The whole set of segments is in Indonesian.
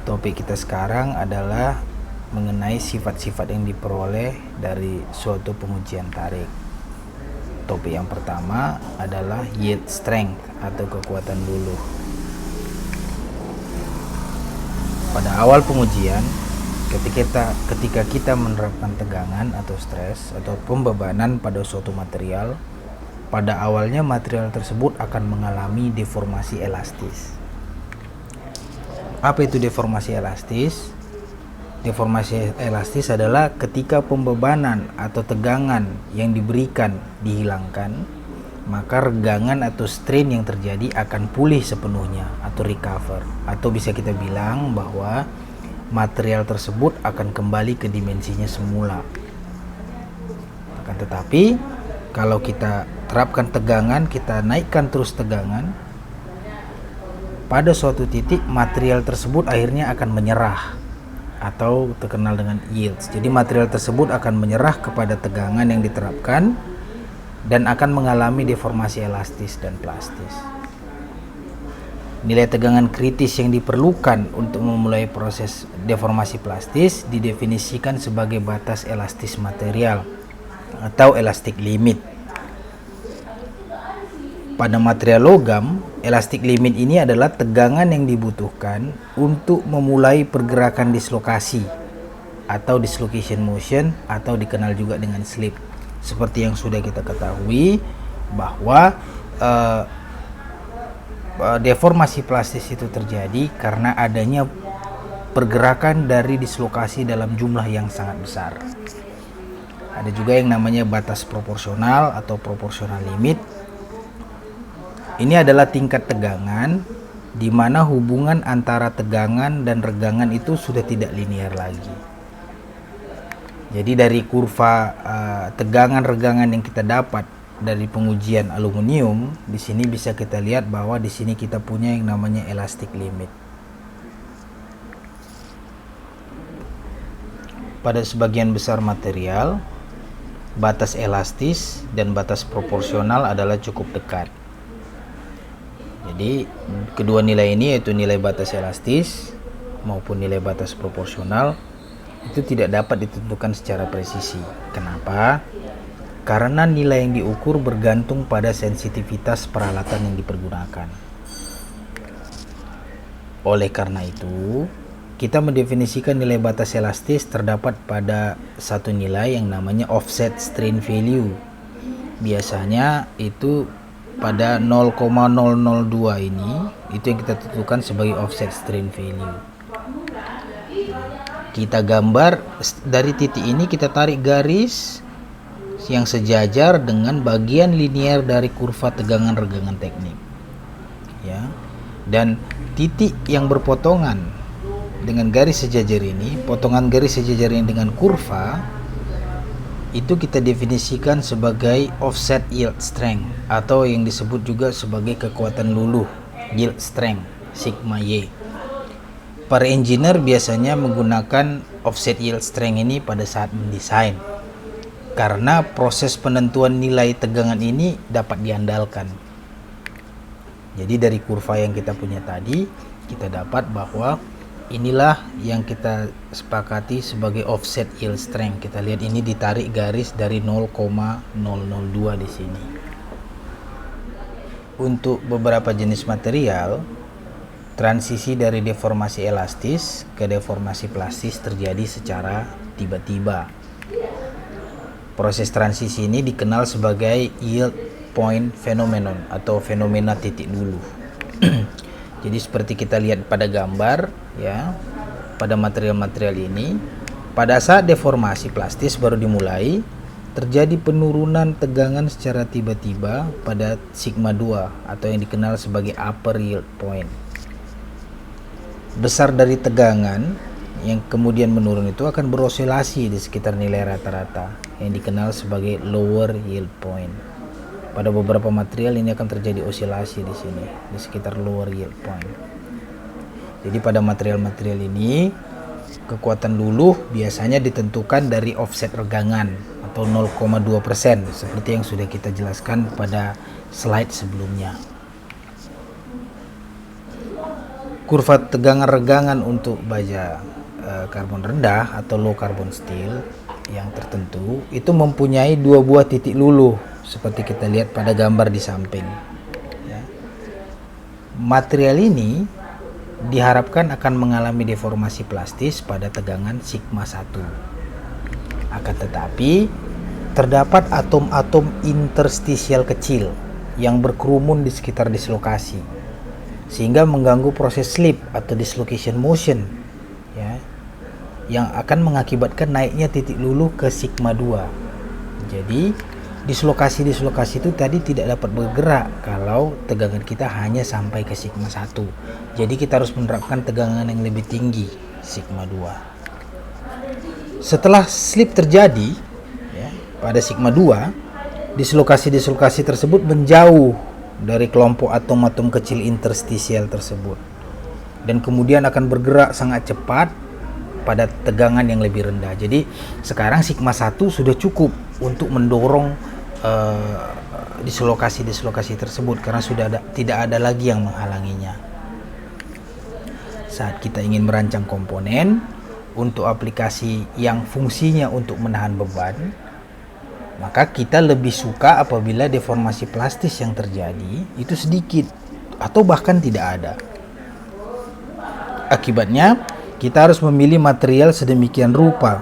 Topik kita sekarang adalah mengenai sifat-sifat yang diperoleh dari suatu pengujian tarik. Topik yang pertama adalah yield strength atau kekuatan luluh. Pada awal pengujian, ketika kita menerapkan tegangan atau stres atau pembebanan pada suatu material, pada awalnya material tersebut akan mengalami deformasi elastis. Apa itu deformasi elastis? Deformasi elastis adalah ketika pembebanan atau tegangan yang diberikan dihilangkan, maka regangan atau strain yang terjadi akan pulih sepenuhnya atau recover, atau bisa kita bilang bahwa material tersebut akan kembali ke dimensinya semula. Akan tetapi kalau kita terapkan tegangan, kita naikkan terus tegangan, pada suatu titik material tersebut akhirnya akan menyerah atau terkenal dengan yields. Jadi material tersebut akan menyerah kepada tegangan yang diterapkan dan akan mengalami deformasi elastis dan plastis. Nilai tegangan kritis yang diperlukan untuk memulai proses deformasi plastis didefinisikan sebagai batas elastis material atau elastic limit. Pada material logam, elastic limit ini adalah tegangan yang dibutuhkan untuk memulai pergerakan dislokasi atau dislocation motion atau dikenal juga dengan slip. Seperti yang sudah kita ketahui bahwa deformasi plastis itu terjadi karena adanya pergerakan dari dislokasi dalam jumlah yang sangat besar. Ada juga yang namanya batas proporsional atau proportional limit. Ini adalah tingkat tegangan di mana hubungan antara tegangan dan regangan itu sudah tidak linear lagi. Jadi dari kurva tegangan-regangan yang kita dapat dari pengujian aluminium, di sini bisa kita lihat bahwa di sini kita punya yang namanya elastic limit. Pada sebagian besar material, batas elastis dan batas proporsional adalah cukup dekat. Jadi kedua nilai ini, yaitu nilai batas elastis maupun nilai batas proporsional, itu tidak dapat ditentukan secara presisi. Kenapa? Karena nilai yang diukur bergantung pada sensitivitas peralatan yang dipergunakan. Oleh karena itu, kita mendefinisikan nilai batas elastis terdapat pada satu nilai yang namanya offset strain value. Biasanya itu pada 0,002 ini, itu yang kita tentukan sebagai offset strain value. Kita gambar dari titik ini, kita tarik garis yang sejajar dengan bagian linear dari kurva tegangan regangan teknik, ya. Dan titik yang berpotongan dengan garis sejajar ini, potongan garis sejajar ini dengan kurva, itu kita definisikan sebagai offset yield strength atau yang disebut juga sebagai kekuatan luluh, yield strength, sigma Y. Para engineer biasanya menggunakan offset yield strength ini pada saat mendesain, karena proses penentuan nilai tegangan ini dapat diandalkan. Jadi dari kurva yang kita punya tadi, kita dapat bahwa inilah yang kita sepakati sebagai offset yield strength. Kita lihat ini ditarik garis dari 0,002 di sini. Untuk beberapa jenis material, transisi dari deformasi elastis ke deformasi plastis terjadi secara tiba-tiba. Proses transisi ini dikenal sebagai yield point phenomenon atau fenomena titik luluh. Jadi seperti kita lihat pada gambar, ya, pada material-material ini, pada saat deformasi plastis baru dimulai, terjadi penurunan tegangan secara tiba-tiba pada sigma 2 atau yang dikenal sebagai upper yield point. Besar dari tegangan yang kemudian menurun itu akan berosilasi di sekitar nilai rata-rata yang dikenal sebagai lower yield point. Pada beberapa material ini akan terjadi osilasi di sini di sekitar lower yield point. Jadi pada material-material ini kekuatan luluh biasanya ditentukan dari offset regangan atau 0,2% seperti yang sudah kita jelaskan pada slide sebelumnya. kurva tegangan regangan untuk baja karbon rendah atau low carbon steel yang tertentu itu mempunyai dua buah titik luluh seperti kita lihat pada gambar di samping ya. Material ini diharapkan akan mengalami deformasi plastis pada tegangan sigma 1. Akan tetapi terdapat atom-atom interstisial kecil yang berkerumun di sekitar dislokasi sehingga mengganggu proses slip atau dislocation motion ya, yang akan mengakibatkan naiknya titik luluh ke sigma 2. Jadi dislokasi-dislokasi itu tadi tidak dapat bergerak kalau tegangan kita hanya sampai ke sigma 1. Jadi kita harus menerapkan tegangan yang lebih tinggi, sigma 2. Setelah slip terjadi ya, pada sigma 2, dislokasi-dislokasi tersebut menjauh dari kelompok atom-atom kecil interstisial tersebut dan kemudian akan bergerak sangat cepat pada tegangan yang lebih rendah. Jadi sekarang sigma 1 sudah cukup untuk mendorong dislokasi-dislokasi tersebut karena sudah tidak ada lagi yang menghalanginya. Saat kita ingin merancang komponen untuk aplikasi yang fungsinya untuk menahan beban, maka kita lebih suka apabila deformasi plastis yang terjadi itu sedikit atau bahkan tidak ada. Akibatnya kita harus memilih material sedemikian rupa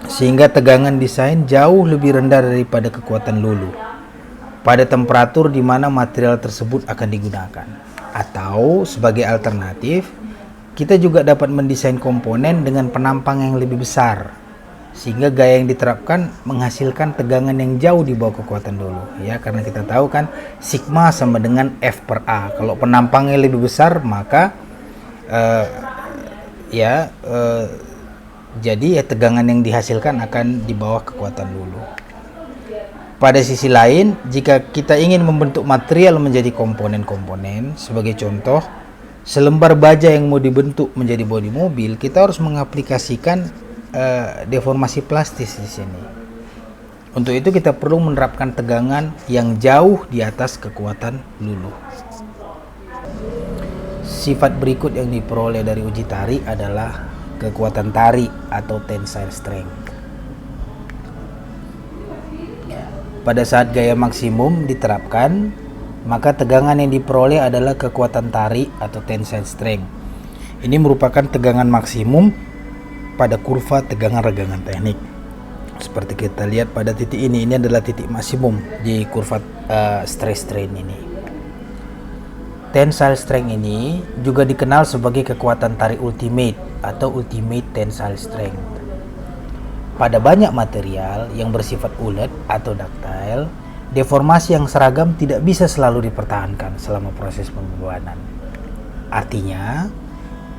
sehingga tegangan desain jauh lebih rendah daripada kekuatan luluh pada temperatur di mana material tersebut akan digunakan. Atau sebagai alternatif, kita juga dapat mendesain komponen dengan penampang yang lebih besar sehingga gaya yang diterapkan menghasilkan tegangan yang jauh di bawah kekuatan luluh ya, karena kita tahu kan sigma sama dengan F per A. Kalau penampangnya lebih besar maka jadi tegangan yang dihasilkan akan di bawah kekuatan luluh. Pada sisi lain, jika kita ingin membentuk material menjadi komponen-komponen, sebagai contoh, selembar baja yang mau dibentuk menjadi bodi mobil, kita harus mengaplikasikan deformasi plastis di sini. Untuk itu kita perlu menerapkan tegangan yang jauh di atas kekuatan luluh. Sifat berikut yang diperoleh dari uji tarik adalah kekuatan tarik atau tensile strength. Pada saat gaya maksimum diterapkan, maka tegangan yang diperoleh adalah kekuatan tarik atau tensile strength. Ini merupakan tegangan maksimum pada kurva tegangan regangan teknik. Seperti kita lihat pada titik ini adalah titik maksimum di kurva stress strain ini. Tensile strength ini juga dikenal sebagai kekuatan tarik ultimate atau ultimate tensile strength. Pada banyak material yang bersifat ulet atau ductile, deformasi yang seragam tidak bisa selalu dipertahankan selama proses pembebanan. Artinya,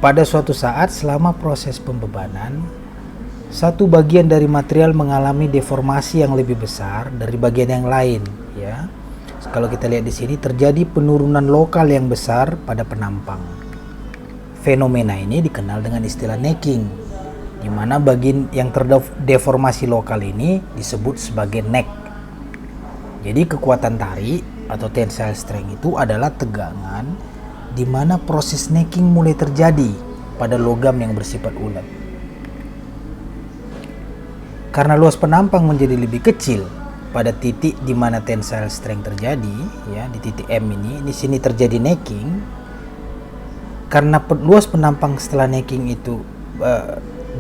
pada suatu saat selama proses pembebanan, satu bagian dari material mengalami deformasi yang lebih besar dari bagian yang lain, ya. Kalau kita lihat di sini terjadi penurunan lokal yang besar pada penampang. Fenomena ini dikenal dengan istilah necking, di mana bagian yang terdeformasi lokal ini disebut sebagai neck. Jadi kekuatan tarik atau tensile strength itu adalah tegangan di mana proses necking mulai terjadi pada logam yang bersifat ulet. Karena luas penampang menjadi lebih kecil pada titik di mana tensile strength terjadi, ya, di titik M ini, di sini terjadi necking. Karena luas penampang setelah necking itu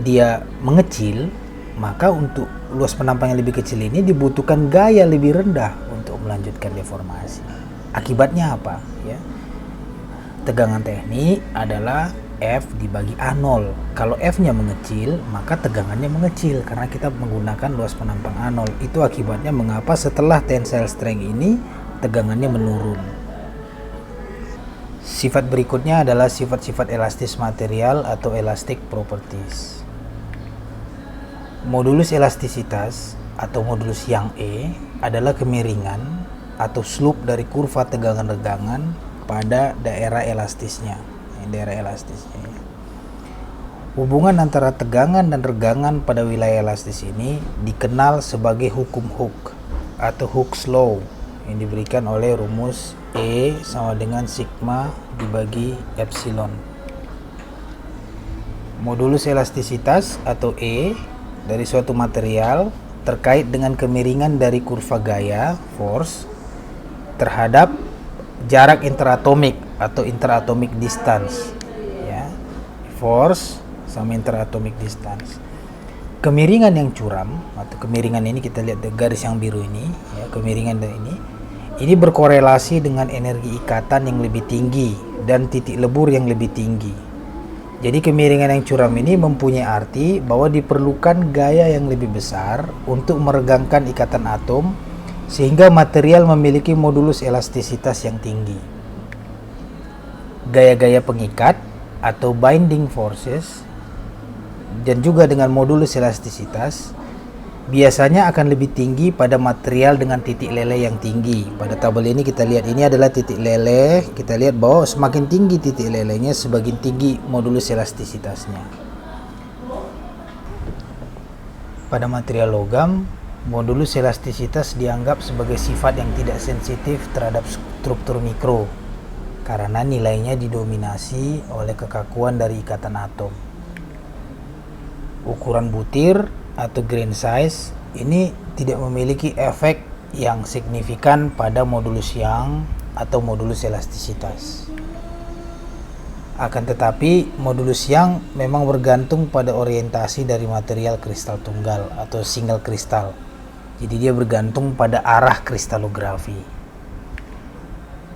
dia mengecil, maka untuk luas penampang yang lebih kecil ini dibutuhkan gaya lebih rendah untuk melanjutkan deformasi. Akibatnya apa? Ya, tegangan teknik adalah F dibagi A0. Kalau F-nya mengecil, maka tegangannya mengecil karena kita menggunakan luas penampang A0. Itu akibatnya mengapa setelah tensile strength ini tegangannya menurun. Sifat berikutnya adalah sifat-sifat elastis material atau elastic properties. Modulus elastisitas atau modulus yang E adalah kemiringan atau slope dari kurva tegangan regangan pada daerah elastisnya. Hubungan antara tegangan dan regangan pada wilayah elastis ini dikenal sebagai hukum Hooke atau Hooke's law yang diberikan oleh rumus E sama dengan sigma dibagi epsilon. Modulus elastisitas atau E dari suatu material terkait dengan kemiringan dari kurva gaya force terhadap jarak interatomik atau interatomic distance, ya. Force sama interatomic distance. Kemiringan yang curam atau kemiringan ini kita lihat garis yang biru ini, ya, kemiringan ini berkorelasi dengan energi ikatan yang lebih tinggi dan titik lebur yang lebih tinggi. Jadi kemiringan yang curam ini mempunyai arti bahwa diperlukan gaya yang lebih besar untuk meregangkan ikatan atom sehingga material memiliki modulus elastisitas yang tinggi. Gaya-gaya pengikat atau binding forces dan juga dengan modulus elastisitas biasanya akan lebih tinggi pada material dengan titik leleh yang tinggi. Pada tabel ini kita lihat ini adalah titik leleh. Kita lihat bahwa semakin tinggi titik lelehnya semakin tinggi modulus elastisitasnya. Pada material logam, modulus elastisitas dianggap sebagai sifat yang tidak sensitif terhadap struktur mikro karena nilainya didominasi oleh kekakuan dari ikatan atom. Ukuran butir atau grain size ini tidak memiliki efek yang signifikan pada modulus Young atau modulus elastisitas. Akan tetapi modulus Young memang bergantung pada orientasi dari material kristal tunggal atau single kristal. Jadi dia bergantung pada arah kristalografi.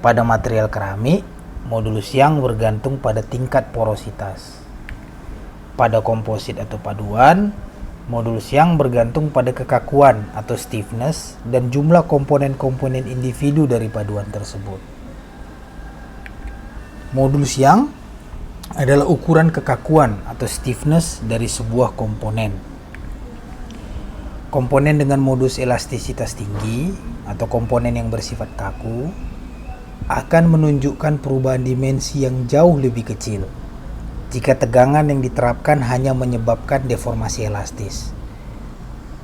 Pada material keramik, modulus Young bergantung pada tingkat porositas. Pada komposit atau paduan, modulus Young bergantung pada kekakuan atau stiffness dan jumlah komponen-komponen individu dari paduan tersebut. Modulus Young adalah ukuran kekakuan atau stiffness dari sebuah komponen. Komponen dengan modulus elastisitas tinggi atau komponen yang bersifat kaku akan menunjukkan perubahan dimensi yang jauh lebih kecil jika tegangan yang diterapkan hanya menyebabkan deformasi elastis,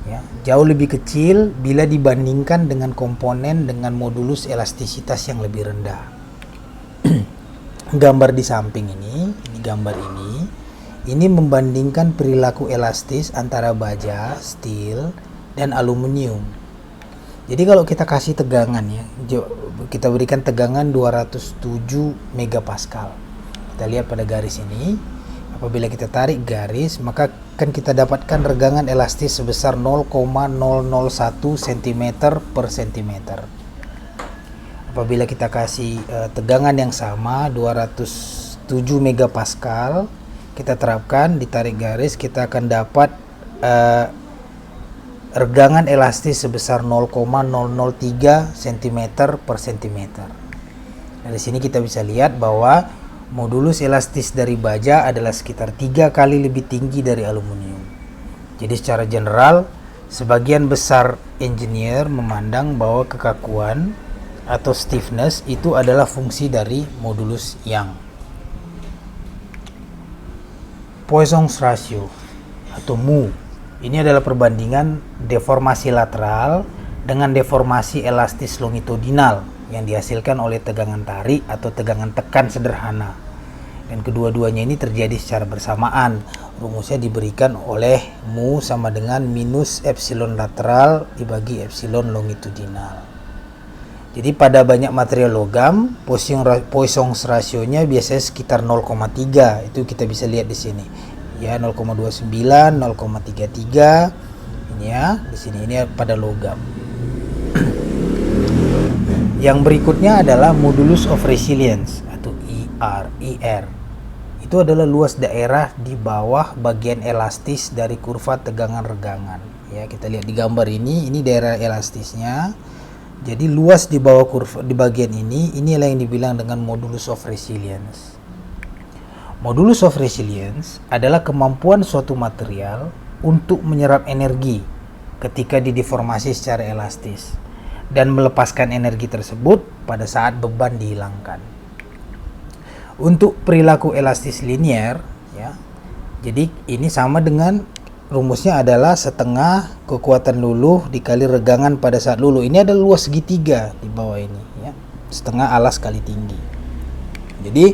ya, jauh lebih kecil bila dibandingkan dengan komponen dengan modulus elastisitas yang lebih rendah. Gambar di samping ini gambar ini membandingkan perilaku elastis antara baja, steel, dan aluminium. Jadi kalau kita kasih tegangan, ya, kita berikan tegangan 207 megapascal. Kita lihat pada garis ini, apabila kita tarik garis, maka akan kita dapatkan regangan elastis sebesar 0,001 cm per cm. Apabila kita kasih tegangan yang sama 207 megapascal, kita terapkan, ditarik garis, kita akan dapat regangan elastis sebesar 0,003 cm per cm. Dari sini kita bisa lihat bahwa modulus elastis dari baja adalah sekitar 3 kali lebih tinggi dari aluminium. Jadi secara general, sebagian besar engineer memandang bahwa kekakuan atau stiffness itu adalah fungsi dari modulus Young. Poisson's ratio atau mu. Ini adalah perbandingan deformasi lateral dengan deformasi elastis longitudinal yang dihasilkan oleh tegangan tarik atau tegangan tekan sederhana. Dan kedua-duanya ini terjadi secara bersamaan. Rumusnya diberikan oleh mu sama dengan minus epsilon lateral dibagi epsilon longitudinal. Jadi pada banyak material logam, Poisson's ratio-nya biasanya sekitar 0,3. Itu kita bisa lihat di sini. Ya, 0,29, 0,33. Ini ya, di sini ini pada logam. Yang berikutnya adalah modulus of resilience atau IR. Itu adalah luas daerah di bawah bagian elastis dari kurva tegangan regangan. Ya, kita lihat di gambar ini daerah elastisnya. Jadi luas di bawah kurva di bagian ini, inilah yang dibilang dengan modulus of resilience. Modulus of resilience adalah kemampuan suatu material untuk menyerap energi ketika dideformasi secara elastis dan melepaskan energi tersebut pada saat beban dihilangkan. Untuk perilaku elastis linear, ya, jadi ini sama dengan rumusnya adalah setengah kekuatan luluh dikali regangan pada saat luluh. Ini adalah luas segitiga di bawah ini, ya, setengah alas kali tinggi. Jadi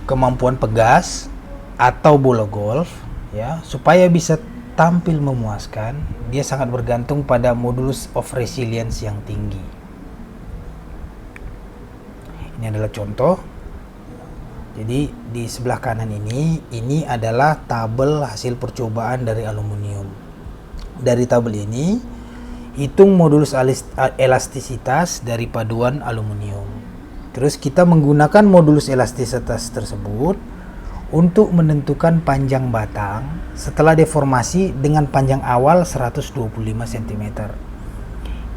kemampuan pegas atau bola golf, ya, supaya bisa tampil memuaskan, dia sangat bergantung pada modulus of resilience yang tinggi. Ini adalah contoh. Jadi di sebelah kanan ini adalah tabel hasil percobaan dari aluminium. Dari tabel ini, hitung modulus elastisitas dari paduan aluminium. Terus kita menggunakan modulus elastisitas tersebut untuk menentukan panjang batang setelah deformasi dengan panjang awal 125 cm.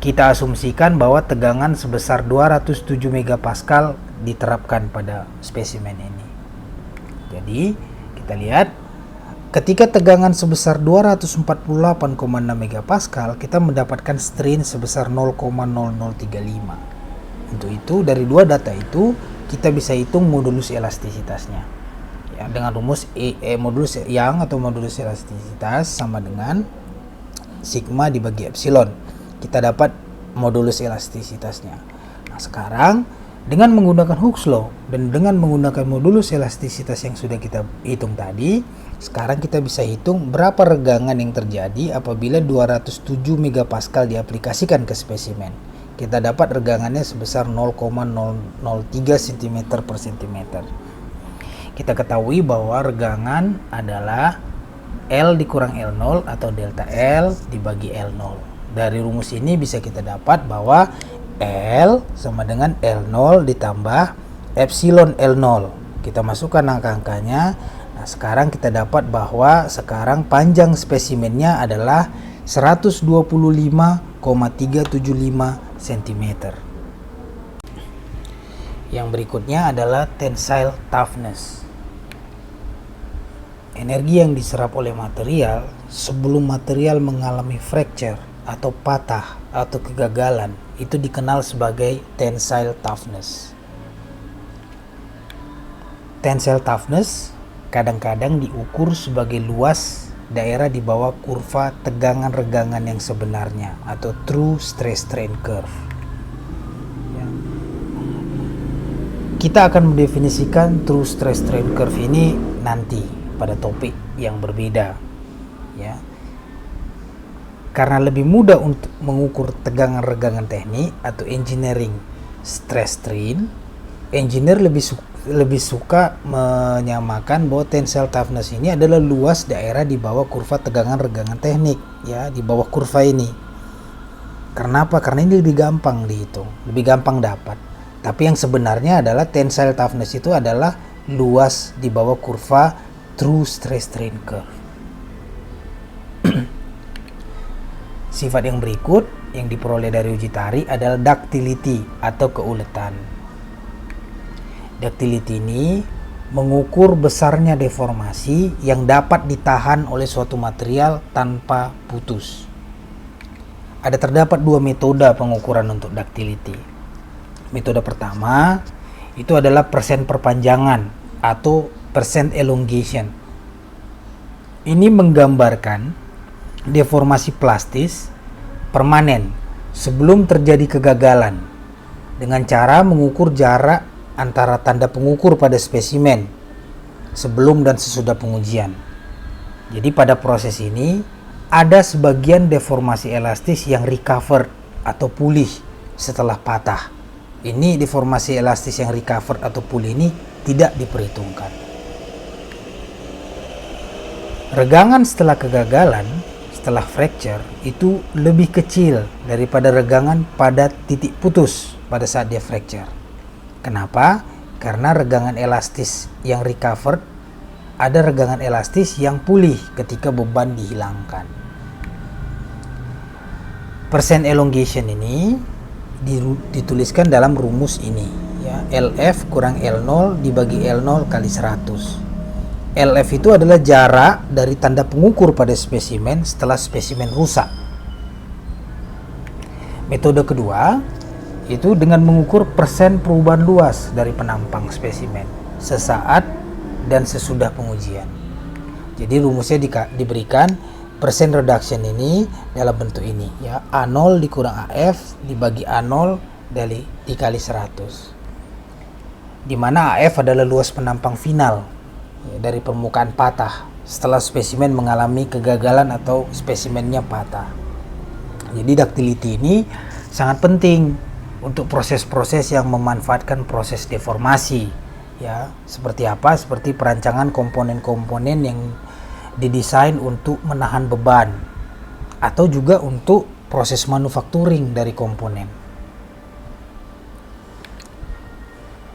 Kita asumsikan bahwa tegangan sebesar 207 MPa diterapkan pada spesimen ini. Jadi, kita lihat ketika tegangan sebesar 248,6 MPa, kita mendapatkan strain sebesar 0,0035. Untuk itu, dari dua data itu, kita bisa hitung modulus elastisitasnya. Ya, dengan rumus modulus Young atau modulus elastisitas sama dengan sigma dibagi epsilon. Kita dapat modulus elastisitasnya. Nah, sekarang dengan menggunakan Hooke's law dan dengan menggunakan modulus elastisitas yang sudah kita hitung tadi, sekarang kita bisa hitung berapa regangan yang terjadi apabila 207 MPa diaplikasikan ke spesimen. Kita dapat regangannya sebesar 0,003 cm/cm. Kita ketahui bahwa regangan adalah L dikurang L0 atau delta L dibagi L0. Dari rumus ini bisa kita dapat bahwa L sama dengan L0 ditambah epsilon L0. Kita masukkan angka-angkanya. Nah, sekarang kita dapat bahwa sekarang panjang spesimennya adalah 125,375 cm. Yang berikutnya adalah tensile toughness. Energi yang diserap oleh material sebelum material mengalami fracture atau patah atau kegagalan itu dikenal sebagai tensile toughness. Tensile toughness kadang-kadang diukur sebagai luas daerah di bawah kurva tegangan regangan yang sebenarnya atau true stress strain curve. Ya. Kita akan mendefinisikan true stress strain curve ini nanti pada topik yang berbeda, ya. Karena lebih mudah untuk mengukur tegangan regangan teknik atau engineering stress strain, engineer lebih suka menyamakan bahwa tensile toughness ini adalah luas daerah di bawah kurva tegangan regangan teknik, ya, di bawah kurva ini. Kenapa? Karena ini lebih gampang dihitung, lebih gampang dapat. Tapi yang sebenarnya adalah tensile toughness itu adalah luas di bawah kurva true stress strain curve. Sifat yang berikut yang diperoleh dari uji tarik adalah ductility atau keuletan. Ductility ini mengukur besarnya deformasi yang dapat ditahan oleh suatu material tanpa putus. Terdapat dua metode pengukuran untuk ductility. Metode pertama itu adalah persen perpanjangan atau percent elongation. Ini menggambarkan deformasi plastis permanen sebelum terjadi kegagalan dengan cara mengukur jarak antara tanda pengukur pada spesimen sebelum dan sesudah pengujian. Jadi pada proses ini ada sebagian deformasi elastis yang recovered atau pulih setelah patah. Ini deformasi elastis yang recovered atau pulih ini tidak diperhitungkan. Regangan setelah kegagalan, setelah fracture, itu lebih kecil daripada regangan pada titik putus pada saat dia fracture. Kenapa? Karena regangan elastis yang recovered ada regangan elastis yang pulih ketika beban dihilangkan. Percent elongation ini dituliskan dalam rumus ini, ya, LF kurang L0 dibagi L0 kali 100. LF itu adalah jarak dari tanda pengukur pada spesimen setelah spesimen rusak. Metode kedua itu dengan mengukur persen perubahan luas dari penampang spesimen sesaat dan sesudah pengujian. Jadi rumusnya diberikan persen reduction ini dalam bentuk ini, ya, A0 dikurang AF dibagi A0 dikali 100, di mana AF adalah luas penampang final dari permukaan patah setelah spesimen mengalami kegagalan atau spesimennya patah. Jadi ductility ini sangat penting untuk proses-proses yang memanfaatkan proses deformasi, ya. Seperti apa? Seperti perancangan komponen-komponen yang didesain untuk menahan beban, atau juga untuk proses manufacturing dari komponen.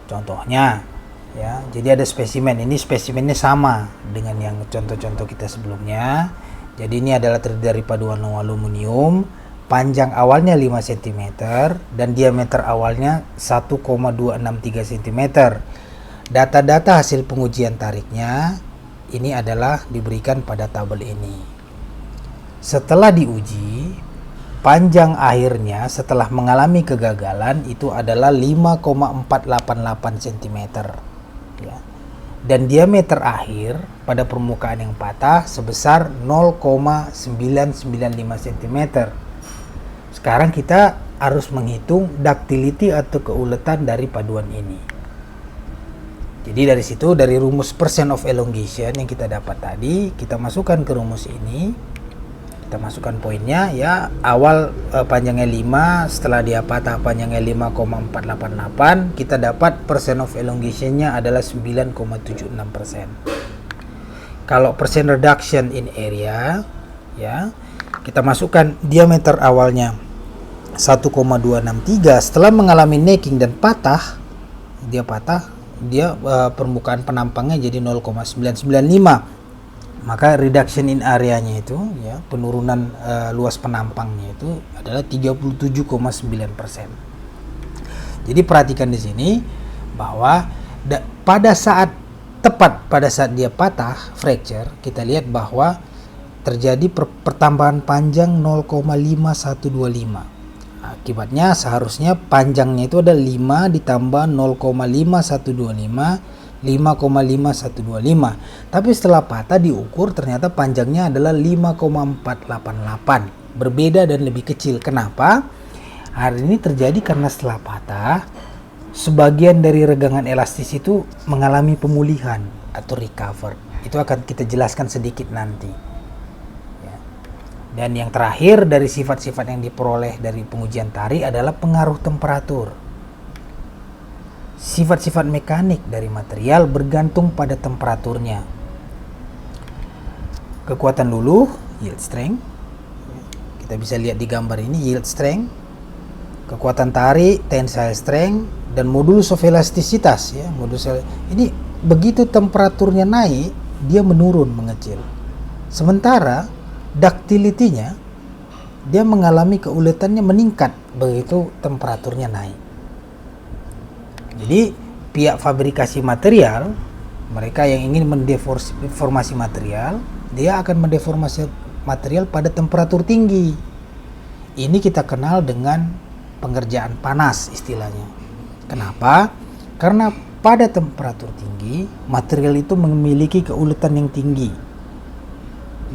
Contohnya, ya, jadi ada spesimen. Ini spesimennya sama dengan yang contoh-contoh kita sebelumnya. Jadi ini adalah terdiri dari paduan aluminium, panjang awalnya 5 cm dan diameter awalnya 1,263 cm. Data-data hasil pengujian tariknya ini adalah diberikan pada tabel ini. Setelah diuji, panjang akhirnya setelah mengalami kegagalan itu adalah 5,488 cm, ya. Dan diameter akhir pada permukaan yang patah sebesar 0,995 cm. Sekarang kita harus menghitung ductility atau keuletan dari paduan ini. Jadi dari situ, dari rumus percent of elongation yang kita dapat tadi, kita masukkan ke rumus ini. Kita masukkan poinnya, ya. Awal panjangnya 5, setelah dia patah panjangnya 5,488, kita dapat percent of elongationnya adalah 9,76%. Kalau percent reduction in area, ya, kita masukkan diameter awalnya 1,263, setelah mengalami necking dan patah, dia permukaan penampangnya jadi 0,995. Maka reduction in area-nya itu, ya, penurunan luas penampangnya itu adalah 37,9%. Jadi perhatikan di sini bahwa tepat pada saat dia patah, fracture, kita lihat bahwa terjadi pertambahan panjang 0,5125. Akibatnya seharusnya panjangnya itu ada 5 ditambah 0,5125, 5,5125. Tapi setelah patah diukur ternyata panjangnya adalah 5,488. Berbeda dan lebih kecil. Kenapa? Hal ini terjadi karena setelah patah, sebagian dari regangan elastis itu mengalami pemulihan atau recover. Itu akan kita jelaskan sedikit nanti. Ya. Dan yang terakhir dari sifat-sifat yang diperoleh dari pengujian tarik adalah pengaruh temperatur. Sifat-sifat mekanik dari material bergantung pada temperaturnya. Kekuatan luluh, yield strength. Kita bisa lihat di gambar ini, yield strength. Kekuatan tarik, tensile strength, dan modulus of elastisitas, ya. Ini begitu temperaturnya naik, dia menurun, mengecil. Sementara ductility-nya dia mengalami keuletannya meningkat begitu temperaturnya naik. Jadi pihak fabrikasi material, mereka yang ingin mendeformasi material, dia akan mendeformasi material pada temperatur tinggi. Ini kita kenal dengan pengerjaan panas istilahnya. Kenapa? Karena pada temperatur tinggi, material itu memiliki keuletan yang tinggi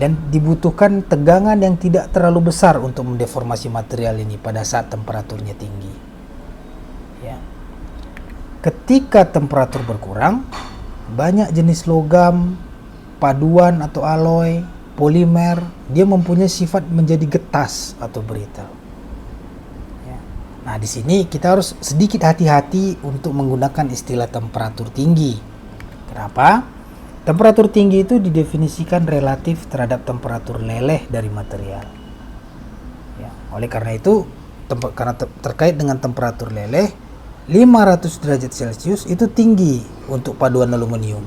dan dibutuhkan tegangan yang tidak terlalu besar untuk mendeformasi material ini pada saat temperaturnya tinggi. Ya. Ketika temperatur berkurang, banyak jenis logam, paduan atau alloy, polimer, dia mempunyai sifat menjadi getas atau brittle. Ya. Nah, di sini kita harus sedikit hati-hati untuk menggunakan istilah temperatur tinggi. Kenapa? Temperatur tinggi itu didefinisikan relatif terhadap temperatur leleh dari material. Ya. Oleh karena itu, karena terkait dengan temperatur leleh, 500 derajat Celcius itu tinggi untuk paduan aluminium.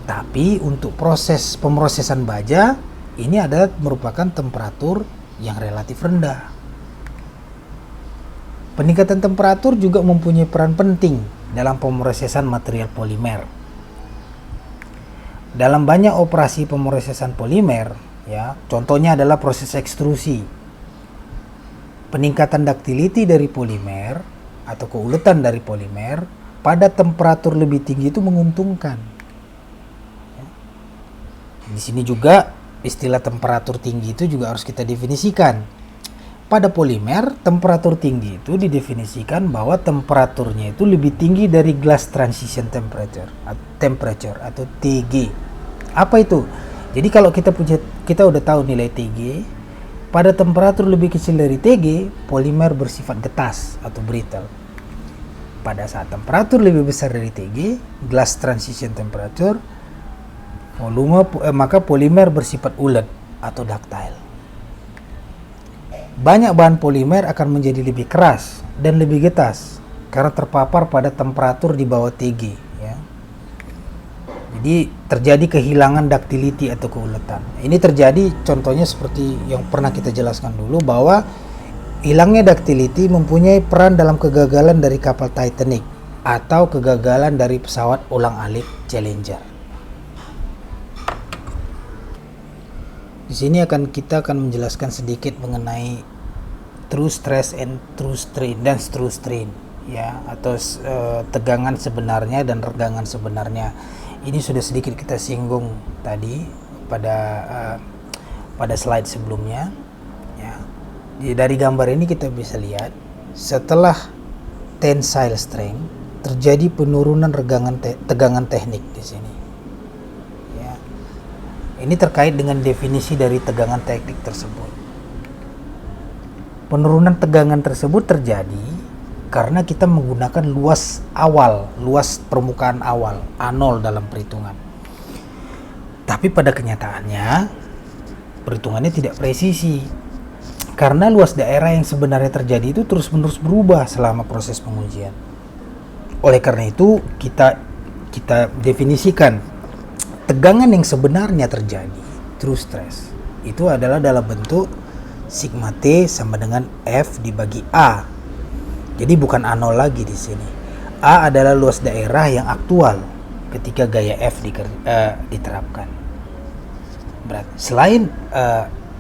Tapi untuk proses pemrosesan baja, ini adalah merupakan temperatur yang relatif rendah. Peningkatan temperatur juga mempunyai peran penting dalam pemrosesan material polimer. Dalam banyak operasi pemrosesan polimer, ya, contohnya adalah proses ekstrusi. Peningkatan ductility dari polimer atau keuletan dari polimer pada temperatur lebih tinggi itu menguntungkan. Di sini juga istilah temperatur tinggi itu juga harus kita definisikan. pada polimer, temperatur tinggi itu didefinisikan bahwa temperaturnya itu lebih tinggi dari glass transition temperature atau TG. Apa itu? Jadi kalau kita udah tahu nilai TG, pada temperatur lebih kecil dari TG, polimer bersifat getas atau brittle. Pada saat temperatur lebih besar dari TG, glass transition temperature, maka polimer bersifat ulet atau ductile. Banyak bahan polimer akan menjadi lebih keras dan lebih getas karena terpapar pada temperatur di bawah TG, ya. Jadi terjadi kehilangan ductility atau keuletan. Ini terjadi contohnya seperti yang pernah kita jelaskan dulu, bahwa hilangnya ductility mempunyai peran dalam kegagalan dari kapal Titanic atau kegagalan dari pesawat ulang-alik Challenger. Di sini kita akan menjelaskan sedikit mengenai true stress and true strain dan true strain, ya, atau tegangan sebenarnya dan regangan sebenarnya. Ini sudah sedikit kita singgung tadi pada slide sebelumnya, ya. Dari gambar ini kita bisa lihat setelah tensile strength terjadi penurunan tegangan teknik di sini. Ini terkait dengan definisi dari tegangan teknik tersebut. Penurunan tegangan tersebut terjadi karena kita menggunakan luas permukaan awal, A0 dalam perhitungan. Tapi pada kenyataannya, perhitungannya tidak presisi. Karena luas daerah yang sebenarnya terjadi itu terus-menerus berubah selama proses pengujian. Oleh karena itu, kita definisikan tegangan yang sebenarnya terjadi, true stress, itu adalah dalam bentuk sigma T sama dengan F dibagi A. Jadi bukan A0 lagi di sini. A adalah luas daerah yang aktual ketika gaya F diterapkan. Berarti selain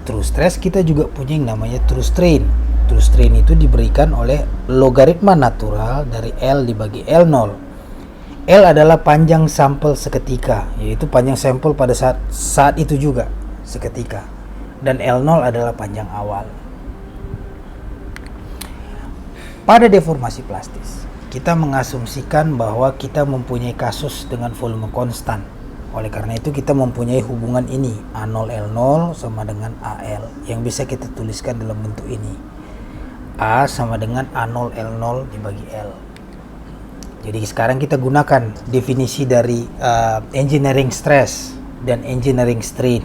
true stress, kita juga punya yang namanya true strain. True strain itu diberikan oleh logaritma natural dari L dibagi L0. L adalah panjang sampel seketika, yaitu panjang sampel pada saat itu juga seketika, dan L0 adalah panjang awal. Pada deformasi plastis, kita mengasumsikan bahwa kita mempunyai kasus dengan volume konstan. Oleh karena itu kita mempunyai hubungan ini, A0 L0 sama dengan AL, yang bisa kita tuliskan dalam bentuk ini. A sama dengan A0 L0 dibagi L. Jadi sekarang kita gunakan definisi dari engineering stress dan engineering strain,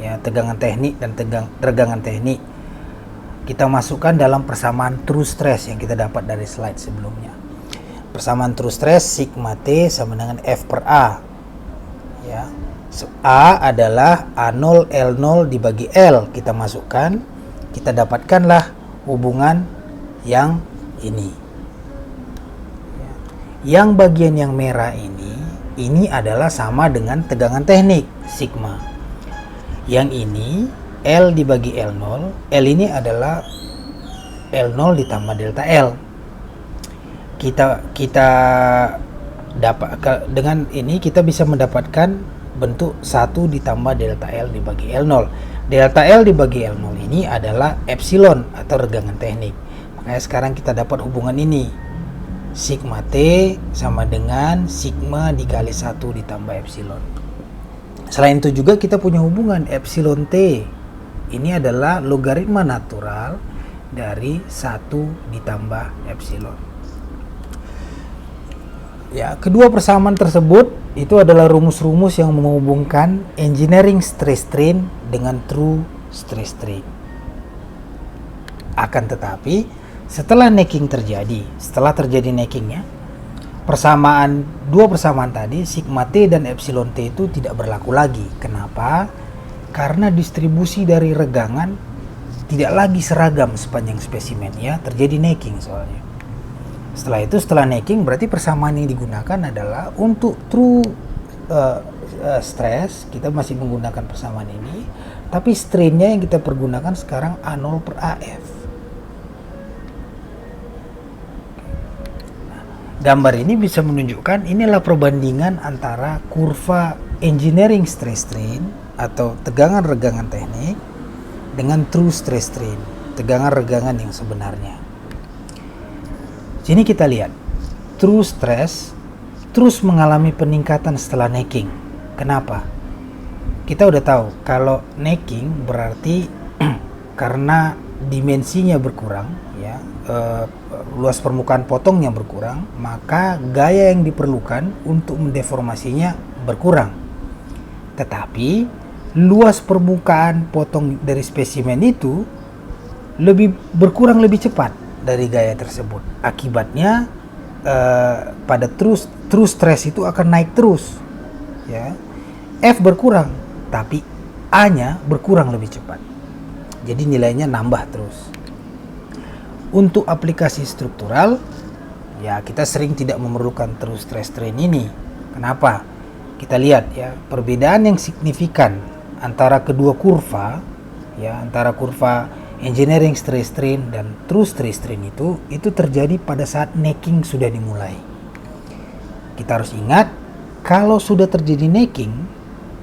ya, tegangan teknik dan regangan teknik. Kita masukkan dalam persamaan true stress yang kita dapat dari slide sebelumnya. Persamaan true stress sigma T sama dengan F per A, ya. A adalah A0 L0 dibagi L, kita masukkan, kita dapatkanlah hubungan yang ini. Yang bagian yang merah ini adalah sama dengan tegangan teknik sigma. Yang ini L dibagi L0, L ini adalah L0 ditambah delta L. Kita dapat dengan ini kita bisa mendapatkan bentuk 1 ditambah delta L dibagi L0. Delta L dibagi L0 ini adalah epsilon atau regangan teknik. Makanya sekarang kita dapat hubungan ini. Sigma T sama dengan sigma dikali 1 ditambah epsilon. Selain itu juga kita punya hubungan epsilon T. Ini adalah logaritma natural dari 1 ditambah epsilon. Ya, kedua persamaan tersebut itu adalah rumus-rumus yang menghubungkan engineering stress strain dengan true stress strain. Akan tetapi setelah terjadi neckingnya, dua persamaan tadi sigma T dan epsilon T itu tidak berlaku lagi. Kenapa? Karena distribusi dari regangan tidak lagi seragam sepanjang spesimen, ya, terjadi necking soalnya. Setelah necking berarti persamaan yang digunakan adalah untuk true stress, kita masih menggunakan persamaan ini, tapi strainnya yang kita pergunakan sekarang A0 per AF. Gambar ini bisa menunjukkan inilah perbandingan antara kurva engineering stress strain atau tegangan regangan teknik dengan true stress strain. tegangan regangan yang sebenarnya. Sini kita lihat, true stress terus mengalami peningkatan setelah necking. Kenapa? Kita udah tahu kalau necking berarti karena dimensinya berkurang, ya, luas permukaan potongnya berkurang, maka gaya yang diperlukan untuk mendeformasinya berkurang. Tetapi luas permukaan potong dari spesimen itu berkurang lebih cepat dari gaya tersebut. Akibatnya pada true stress itu akan naik terus, ya. F berkurang, tapi A-nya berkurang lebih cepat. Jadi nilainya nambah terus. Untuk aplikasi struktural, ya kita sering tidak memerlukan true stress strain ini. Kenapa? Kita lihat ya, perbedaan yang signifikan antara kedua kurva, ya, antara kurva engineering stress strain dan true stress strain itu terjadi pada saat necking sudah dimulai. Kita harus ingat, kalau sudah terjadi necking,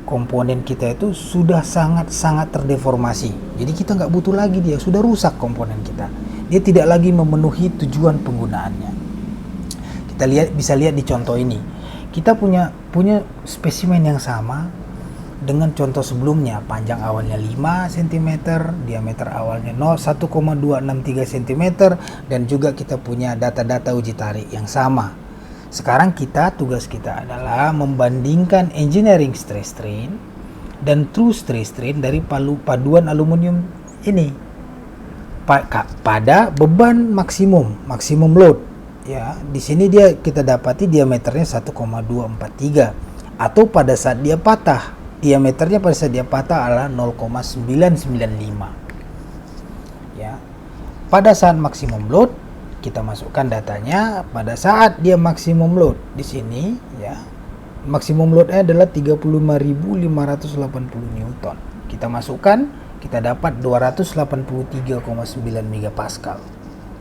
komponen kita itu sudah sangat terdeformasi. Jadi kita nggak butuh lagi dia, sudah rusak komponen kita. Dia tidak lagi memenuhi tujuan penggunaannya. Kita bisa lihat di contoh ini. Kita punya spesimen yang sama dengan contoh sebelumnya. Panjang awalnya 5 cm, diameter awalnya 1,263 cm, dan juga kita punya data-data uji tarik yang sama. Sekarang tugas kita adalah membandingkan engineering stress strain dan true stress strain dari paduan aluminium ini pada beban maksimum load. Ya, di sini kita dapati diameternya 1,243, atau pada saat dia patah, diameternya pada saat dia patah adalah 0,995. Ya. Pada saat maksimum load, kita masukkan datanya pada saat dia maksimum load. Di sini ya, maksimum loadnya adalah 35.580 Newton. Kita masukkan, kita dapat 283,9 megapascal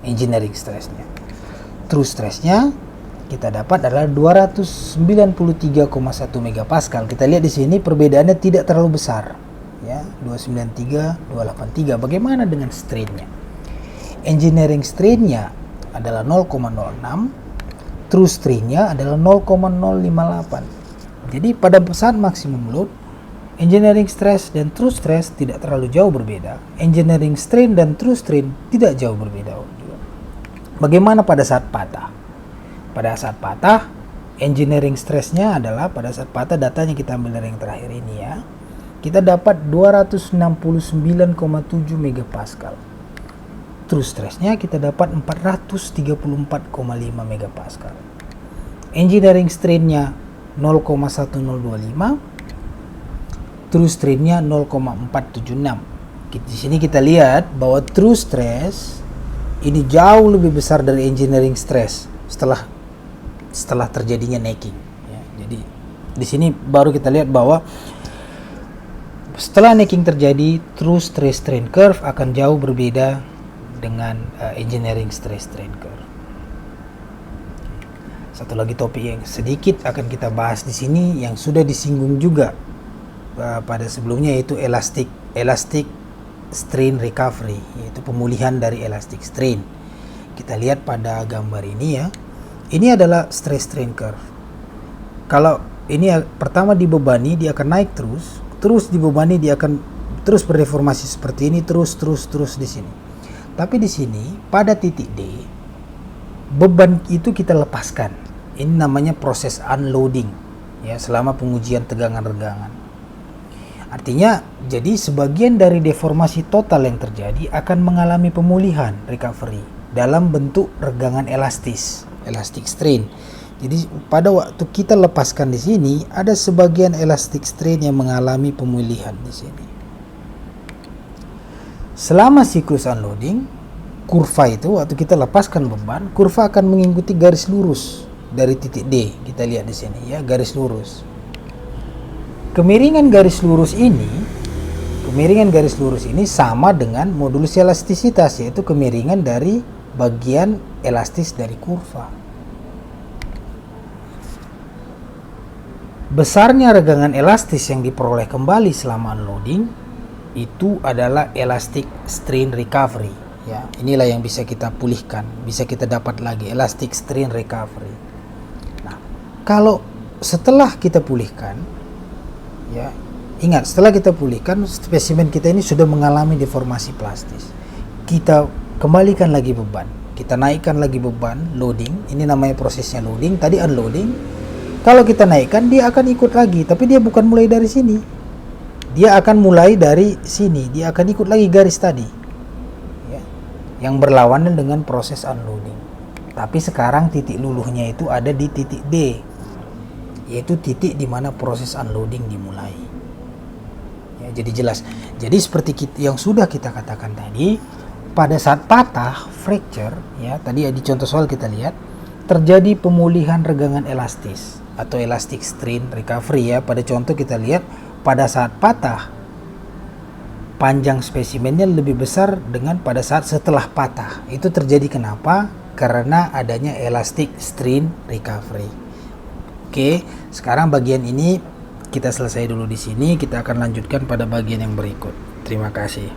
engineering stressnya. True stressnya kita dapat adalah 293,1 megapascal. Kita lihat di sini perbedaannya tidak terlalu besar, ya, 293, 283. Bagaimana dengan strainnya? Engineering strainnya adalah 0,06, true strainnya adalah 0,058. Jadi pada saat maksimum load, engineering stress dan true stress tidak terlalu jauh berbeda. Engineering strain dan true strain tidak jauh berbeda juga. Bagaimana pada saat patah? Pada saat patah, engineering stressnya adalah pada saat patah, datanya kita ambil dari yang terakhir ini ya. Kita dapat 269,7 megapascal. True stressnya kita dapat 434,5 megapascal. Engineering strainnya 0,1025, true strainnya 0,476. Di sini kita lihat bahwa true stress ini jauh lebih besar dari engineering stress setelah terjadinya necking. Ya, jadi di sini baru kita lihat bahwa setelah necking terjadi, true stress strain curve akan jauh berbeda dengan engineering stress strain curve. Satu lagi topik yang sedikit akan kita bahas di sini yang sudah disinggung juga pada sebelumnya, yaitu elastic strain recovery, yaitu pemulihan dari elastic strain. Kita lihat pada gambar ini ya. Ini adalah stress strain curve. Kalau ini pertama dibebani, dia akan naik terus dibebani, dia akan terus berdeformasi seperti ini, terus di sini. Tapi di sini pada titik D, beban itu kita lepaskan. Ini namanya proses unloading ya, selama pengujian tegangan regangan. Artinya jadi sebagian dari deformasi total yang terjadi akan mengalami pemulihan recovery dalam bentuk regangan elastic strain. Jadi pada waktu kita lepaskan di sini, ada sebagian elastic strain yang mengalami pemulihan di sini. Selama siklus unloading, kurva itu waktu kita lepaskan beban, kurva akan mengikuti garis lurus dari titik D. Kita lihat di sini ya, garis lurus. Kemiringan garis lurus ini sama dengan modulus elastisitas, yaitu kemiringan dari bagian elastis dari kurva. Besarnya regangan elastis yang diperoleh kembali selama unloading itu adalah elastic strain recovery. Ya, inilah yang bisa kita pulihkan, bisa kita dapat lagi, elastic strain recovery. Nah, kalau setelah kita pulihkan, ya, ingat, setelah kita pulihkan, spesimen kita ini sudah mengalami deformasi plastis. Kita kembalikan lagi beban, kita naikkan lagi beban, loading. Ini namanya prosesnya loading. Tadi unloading. Kalau kita naikkan, dia akan ikut lagi, tapi dia bukan mulai dari sini. Dia akan mulai dari sini, dia akan ikut lagi garis tadi, ya, yang berlawanan dengan proses unloading. Tapi sekarang titik luluhnya itu ada di titik D, yaitu titik di mana proses unloading dimulai. Ya, jadi jelas. Jadi seperti yang sudah kita katakan tadi, pada saat patah, fracture, ya, tadi di contoh soal kita lihat, terjadi pemulihan regangan elastis atau elastic strain recovery, ya. Pada contoh kita lihat, pada saat patah, panjang spesimennya lebih besar dengan pada saat setelah patah. Itu terjadi kenapa? Karena adanya elastic strain recovery. Oke, sekarang bagian ini kita selesai dulu di sini. Kita akan lanjutkan pada bagian yang berikut. Terima kasih.